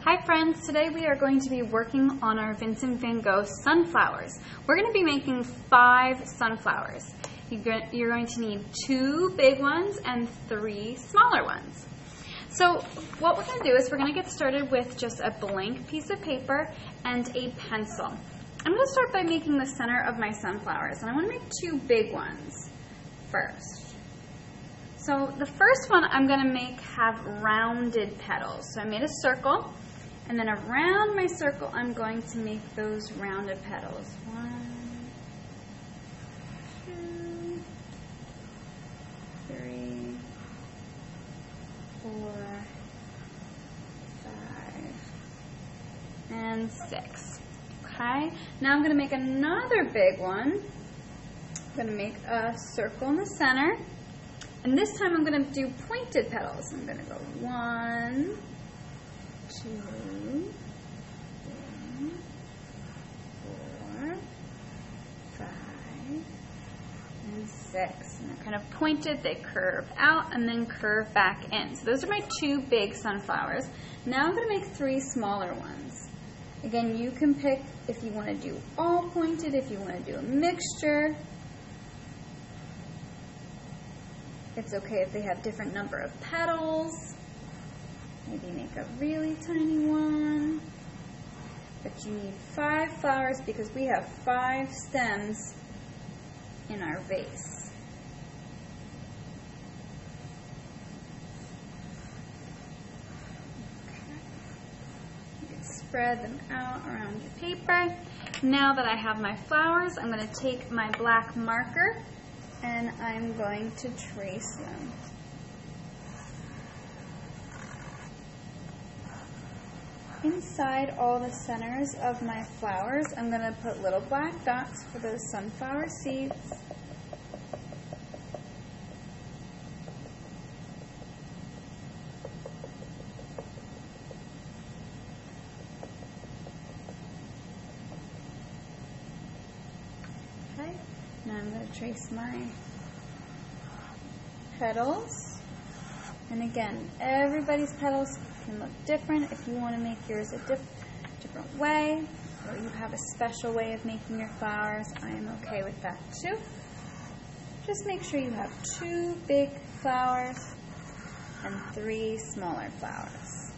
Hi friends, today we are going to be working on our Vincent van Gogh sunflowers. We're going to be making 5 sunflowers. You're going to need 2 big ones and 3 smaller ones. So what we're going to do is we're going to get started with just a blank piece of paper and a pencil. I'm going to start by making the center of my sunflowers, and I want to make 2 big ones first. So the first one I'm going to have rounded petals. So I made a circle, and then around my circle I'm going to make those rounded petals. 1, 2, 3, 4, 5, and 6. Okay, now I'm going to make another big one. I'm going to make a circle in the center. And this time I'm going to do pointed petals. I'm going to go 1, 2, 3, 4, 5, and 6. And they're kind of pointed, they curve out and then curve back in. So those are my 2 big sunflowers. Now I'm going to make 3 smaller ones. Again, you can pick if you want to do all pointed, if you want to do a mixture. It's okay if they have different number of petals. Maybe make a really tiny one. But you need 5 flowers because we have 5 stems in our vase. Okay. You can spread them out around your paper. Now that I have my flowers, I'm going to take my black marker and I'm going to trace them. Inside all the centers of my flowers, I'm going to put little black dots for those sunflower seeds. Okay, now I'm going to trace my petals. And again, everybody's petals can look different. If you want to make yours a different way, or you have a special way of making your flowers, I am okay with that too. Just make sure you have 2 big flowers and 3 smaller flowers.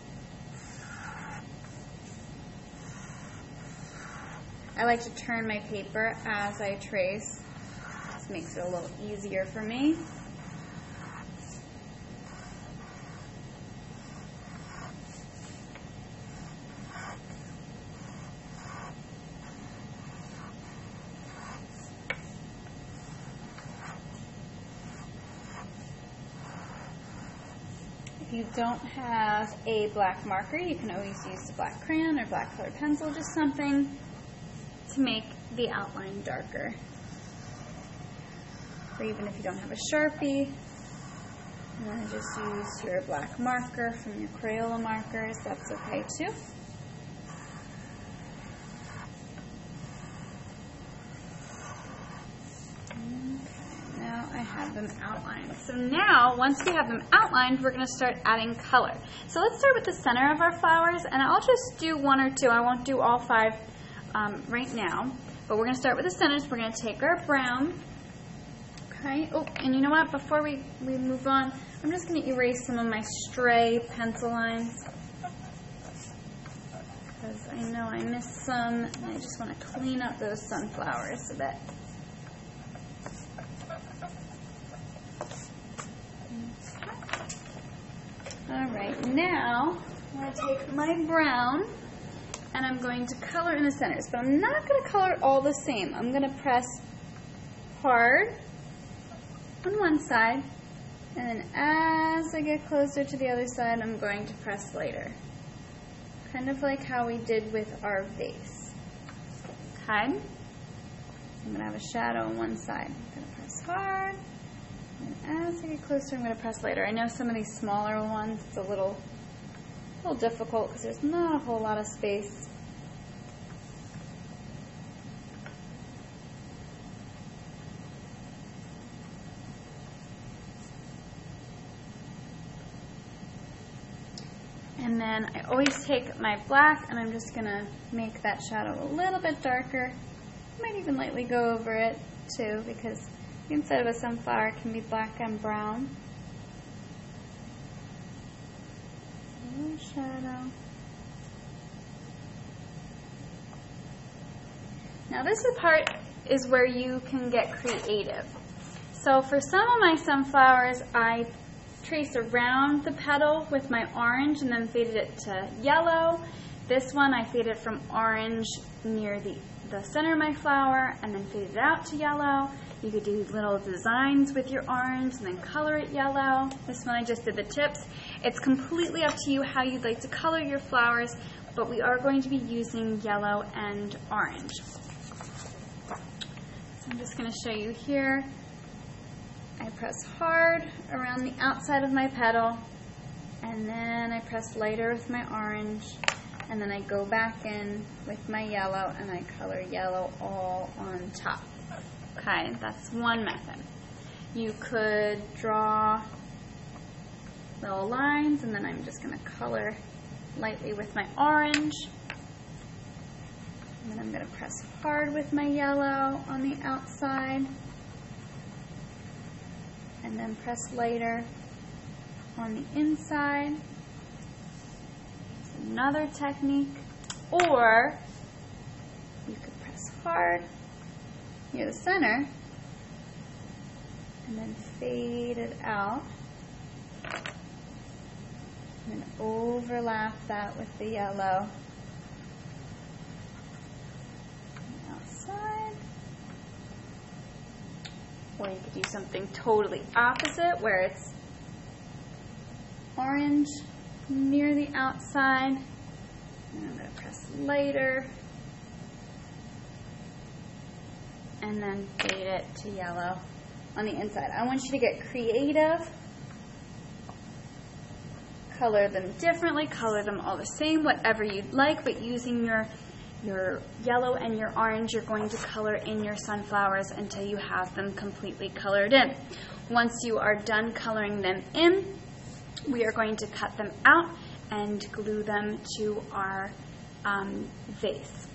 I like to turn my paper as I trace. This makes it a little easier for me. If you don't have a black marker, you can always use a black crayon or black colored pencil, just something to make the outline darker. Or even if you don't have a Sharpie, you want to just use your black marker from your Crayola markers, that's okay too. I have them outlined. So now, once we have them outlined, we're going to start adding color. So let's start with the center of our flowers, and I'll just do 1 or 2. I won't do all 5 right now, but we're going to start with the centers. We're going to take our brown. Okay. Oh, and you know what? Before we move on, I'm just going to erase some of my stray pencil lines because I know I missed some, and I just want to clean up those sunflowers a bit. Alright, now I'm going to take my brown and I'm going to color in the centers, but I'm not going to color it all the same. I'm going to press hard on one side, and then as I get closer to the other side, I'm going to press lighter. Kind of like how we did with our vase. Okay? I'm going to have a shadow on one side. I'm going to press hard. And as I get closer, I'm going to press lighter. I know some of these smaller ones, it's a little difficult because there's not a whole lot of space. And And then I always take my black and I'm just gonna make that shadow a little bit darker. I might even lightly go over it too, because the inside of a sunflower can be black and brown. A little shadow. Now this part is where you can get creative. So for some of my sunflowers, I trace around the petal with my orange and then faded it to yellow. This one I faded from orange near the center of my flower and then faded it out to yellow. You could do little designs with your orange and then color it yellow. This one I just did the tips. It's completely up to you how you'd like to color your flowers, but we are going to be using yellow and orange. So I'm just going to show you here. I press hard around the outside of my petal, and then I press lighter with my orange, and then I go back in with my yellow and I color yellow all on top. Okay, that's one method. You could draw little lines, and then I'm just going to color lightly with my orange. And then I'm going to press hard with my yellow on the outside. And then press lighter on the inside. It's another technique. Or you could press hard near the center and then fade it out. And then overlap that with the yellow on the outside. Or you could do something totally opposite, where it's orange near the outside. And I'm going to press lighter. And then fade it to yellow on the inside. I want you to get creative. Color them differently, color them all the same, whatever you'd like, but using your yellow and your orange, you're going to color in your sunflowers until you have them completely colored in. Once you are done coloring them in, we are going to cut them out and glue them to our vase.